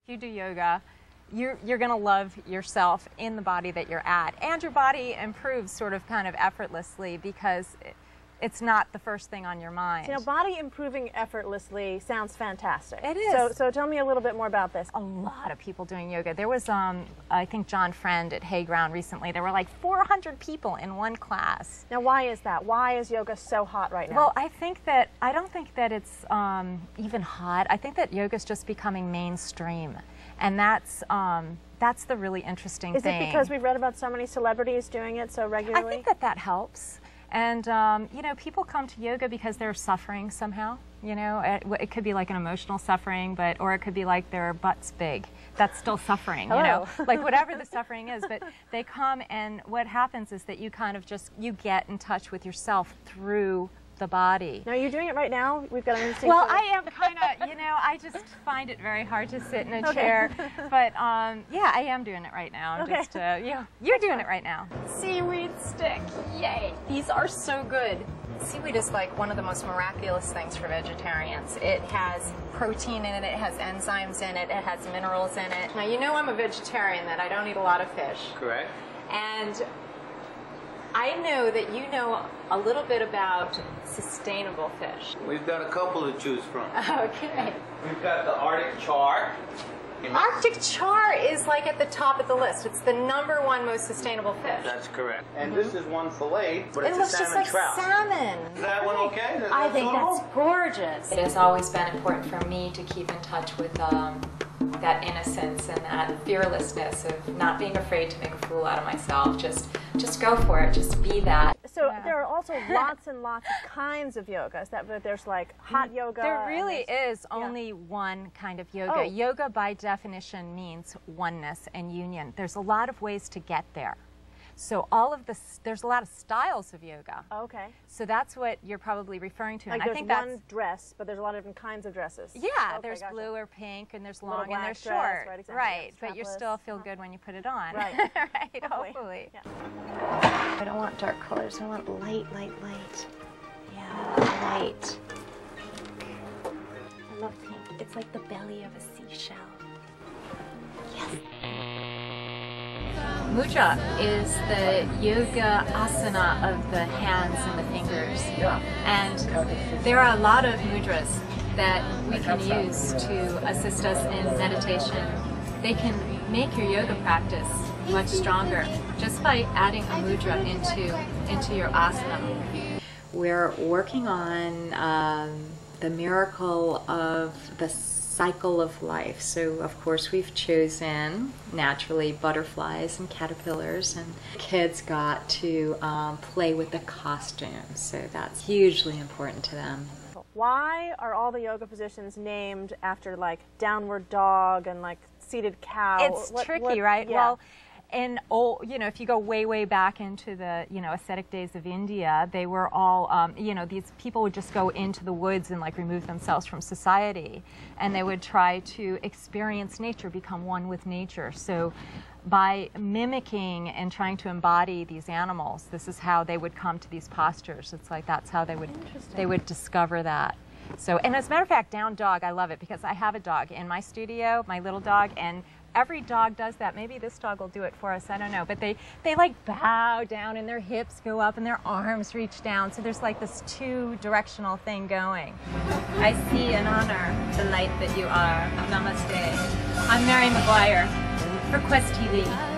You do yoga, you're going to love yourself in the body that you're at, and your body improves sort of kind of effortlessly because it's not the first thing on your mind. You know, body improving effortlessly sounds fantastic. It is. So tell me a little bit more about this. A lot of people doing yoga. There was, I think, John Friend at Hayground recently. There were like 400 people in one class. Now, why is that? Why is yoga so hot right now? Well, I don't think that it's even hot. I think that yoga's just becoming mainstream, and that's the really interesting thing. Is it because we've read about so many celebrities doing it so regularly? I think that helps. And, you know, people come to yoga because they're suffering somehow. You know, it could be like an emotional suffering, or it could be like their butt's big. That's still suffering, you know, like whatever the suffering is. But they come, and what happens is that you kind of you get in touch with yourself through the body. Now, you're doing it right now? We've got an instinct. Well, I am kind of, you know, I just find it very hard to sit in a chair. But, yeah, I am doing it right now. I'm just, yeah, you're doing it right now. Seaweed stick, yay. These are so good. Seaweed is like one of the most miraculous things for vegetarians. It has protein in it, it has enzymes in it, it has minerals in it. Now, you know I'm a vegetarian, that I don't eat a lot of fish. Correct. And I know that you know a little bit about sustainable fish. We've got a couple to choose from. Okay. We've got the Arctic char. Arctic char is like at the top of the list. It's the #1 most sustainable fish. That's correct. And this is one fillet, but It it's looks a just salmon like trout. salmon. Is that one okay? I think that's gorgeous. It has always been important for me to keep in touch with that innocence and that fearlessness of not being afraid to make a fool out of myself. Just go for it. Just be that. So there are also lots and lots of kinds of yogas. There's like hot yoga. There really is only one kind of yoga. Yoga by definition means oneness and union. There's a lot of ways to get there. So there's a lot of styles of yoga. Okay. So that's what you're probably referring to. Like and I there's think one dress, but there's a lot of different kinds of dresses. Yeah, okay, there's gotcha. blue or pink, and there's Little long and there's dress, short. right, exactly. Right, Yeah, but you strapless. still feel good when you put it on. Right. Right, hopefully. Yeah. I don't want dark colors. I want light, light, light. Yeah, light. I love pink. It's like the belly of a seashell. Yes. Mudra is the yoga asana of the hands and the fingers. And there are a lot of mudras that we can use to assist us in meditation. They can make your yoga practice much stronger just by adding a mudra into your asana. We're working on the miracle of the cycle of life. So of course we've chosen naturally butterflies and caterpillars, and kids got to play with the costumes, so that's hugely important to them. Why are all the yoga positions named after like downward dog and like seated cow? It's tricky, right? Yeah. Well, and if you go way back into the ascetic days of India, they were all these people would just go into the woods and like remove themselves from society, and they would try to experience nature, become one with nature. So by mimicking and trying to embody these animals, this is how they would come to these postures. It's like that's how they would discover that. So, and as a matter of fact, down dog, I love it because I have a dog in my studio, my little dog, and every dog does that. Maybe this dog will do it for us, I don't know. But they like bow down and their hips go up and their arms reach down. So there's like this two-directional thing going. I see and honor the light that you are. Namaste. I'm Mary McGuire for Quest TV.